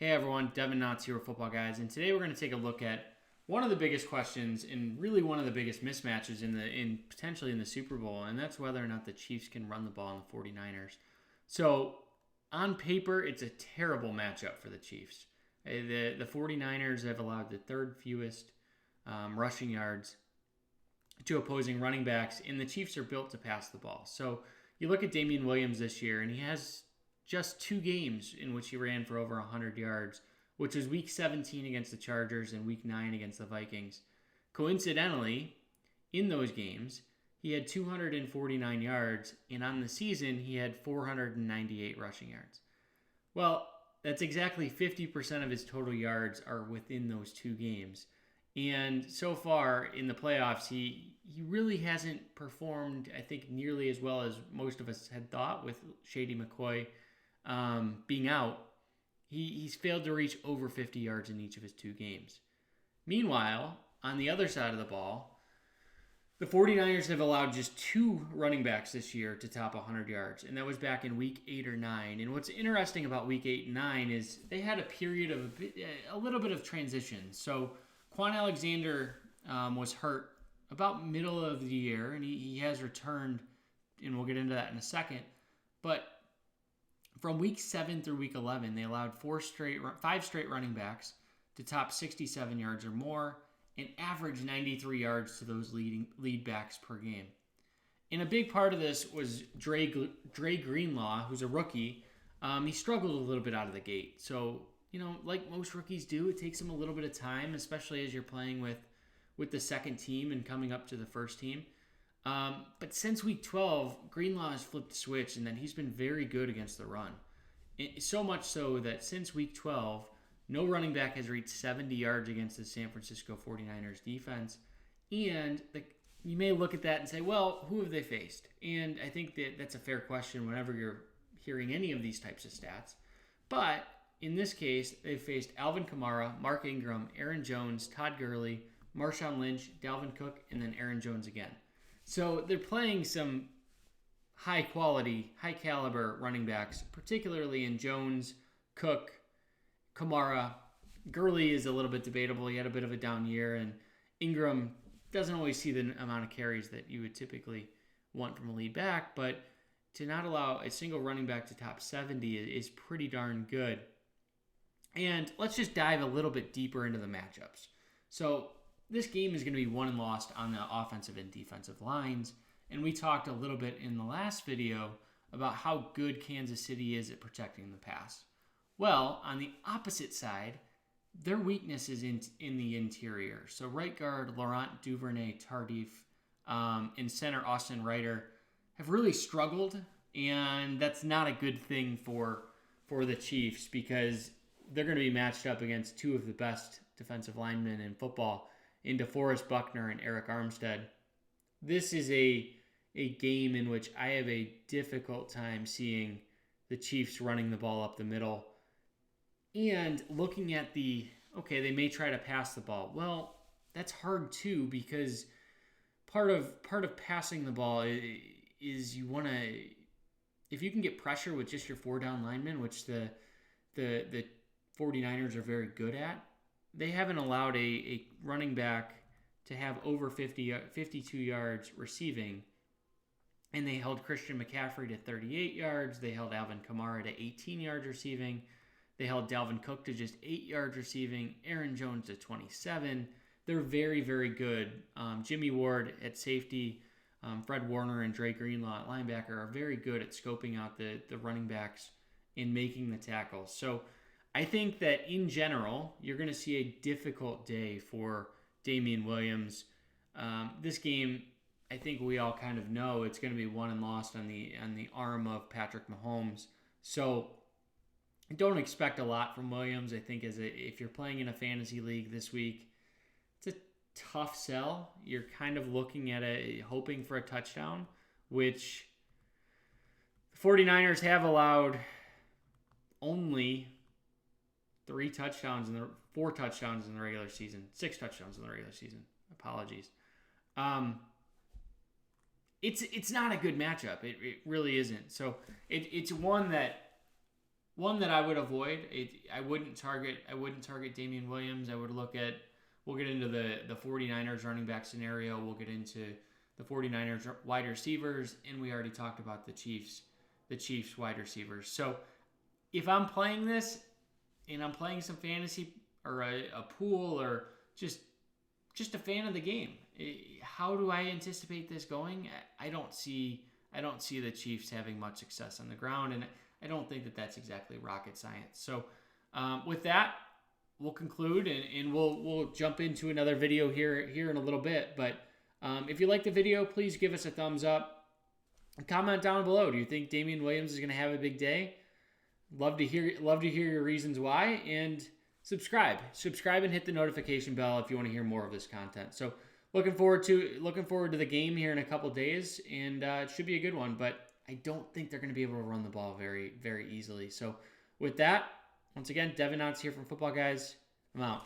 Hey everyone, Devin Knotts here with Football Guys, and today we're going to take a look at one of the biggest questions and really one of the biggest mismatches in potentially in the Super Bowl, and that's whether or not the Chiefs can run the ball on the 49ers. So, on paper, it's a terrible matchup for the Chiefs. The 49ers have allowed the third fewest rushing yards to opposing running backs, and the Chiefs are built to pass the ball. So, you look at Damian Williams this year, and he has just 2 games in which he ran for over 100 yards, which was Week 17 against the Chargers and Week 9 against the Vikings. Coincidentally, in those games, he had 249 yards, and on the season, he had 498 rushing yards. Well, that's exactly 50% of his total yards are within those 2 games. And so far in the playoffs, he really hasn't performed, I think, nearly as well as most of us had thought with Shady McCoy being out. He's failed to reach over 50 yards in each of his 2 games. Meanwhile, on the other side of the ball, the 49ers have allowed just 2 running backs this year to top 100 yards, and that was back in Week 8 or 9. And what's interesting about Week 8 and 9 is they had a period of a little bit of transition. So Quan Alexander was hurt about middle of the year, and he has returned, and we'll get into that in a second. But from Week 7 through Week 11, they allowed 5 straight running backs to top 67 yards or more and average 93 yards to those lead backs per game. And a big part of this was Dre Greenlaw, who's a rookie. He struggled a little bit out of the gate. So, like most rookies do, it takes him a little bit of time, especially as you're playing with the second team and coming up to the first team. But since Week 12, Greenlaw has flipped the switch, and then he's been very good against the run. So much so that since Week 12, no running back has reached 70 yards against the San Francisco 49ers defense. And you may look at that and say, well, who have they faced? And I think that's a fair question whenever you're hearing any of these types of stats. But in this case, they've faced Alvin Kamara, Mark Ingram, Aaron Jones, Todd Gurley, Marshawn Lynch, Dalvin Cook, and then Aaron Jones again. So they're playing some high-quality, high-caliber running backs, particularly in Jones, Cook, Kamara. Gurley is a little bit debatable. He had a bit of a down year, and Ingram doesn't always see the amount of carries that you would typically want from a lead back, but to not allow a single running back to top 70 is pretty darn good. And let's just dive a little bit deeper into the matchups. So this game is going to be won and lost on the offensive and defensive lines. And we talked a little bit in the last video about how good Kansas City is at protecting the pass. Well, on the opposite side, their weakness is in the interior. So right guard Laurent Duvernay-Tardif and center Austin Reiter have really struggled. And that's not a good thing for the Chiefs because they're going to be matched up against 2 of the best defensive linemen in football, in DeForest Buckner and Eric Armstead. This is a game in which I have a difficult time seeing the Chiefs running the ball up the middle. And looking at they may try to pass the ball. Well, that's hard too because part of passing the ball is you want to, if you can get pressure with just your 4 down linemen, which the 49ers are very good at, they haven't allowed a running back to have over 52 yards receiving. And they held Christian McCaffrey to 38 yards. They held Alvin Kamara to 18 yards receiving. They held Dalvin Cook to just 8 yards receiving. Aaron Jones to 27. They're very, very good. Jimmy Ward at safety, Fred Warner and Dre Greenlaw at linebacker are very good at scoping out the running backs and making the tackles. So I think that in general, you're going to see a difficult day for Damian Williams. This game, I think we all kind of know it's going to be won and lost on the arm of Patrick Mahomes. So don't expect a lot from Williams. I think if you're playing in a fantasy league this week, it's a tough sell. You're kind of looking at hoping for a touchdown, which the 49ers have allowed only 4 touchdowns in the regular season, 6 touchdowns in the regular season. Apologies. It's not a good matchup. It really isn't. So it's one that one that I would avoid. I wouldn't target Damian Williams. I would look at, we'll get into the 49ers running back scenario. We'll get into the 49ers wide receivers, and we already talked about the Chiefs wide receivers. So if I'm playing this and I'm playing some fantasy or a pool or just a fan of the game, how do I anticipate this going? I don't see the Chiefs having much success on the ground, and I don't think that that's exactly rocket science. So with that, we'll conclude, and we'll jump into another video here in a little bit. But if you like the video, please give us a thumbs up. Comment down below. Do you think Damian Williams is going to have a big day? Love to hear your reasons why, and subscribe and hit the notification bell if you want to hear more of this content. So looking forward to the game here in a couple days, and it should be a good one. But I don't think they're going to be able to run the ball very, very easily. So with that, once again, Devin Otts here from Football Guys. I'm out.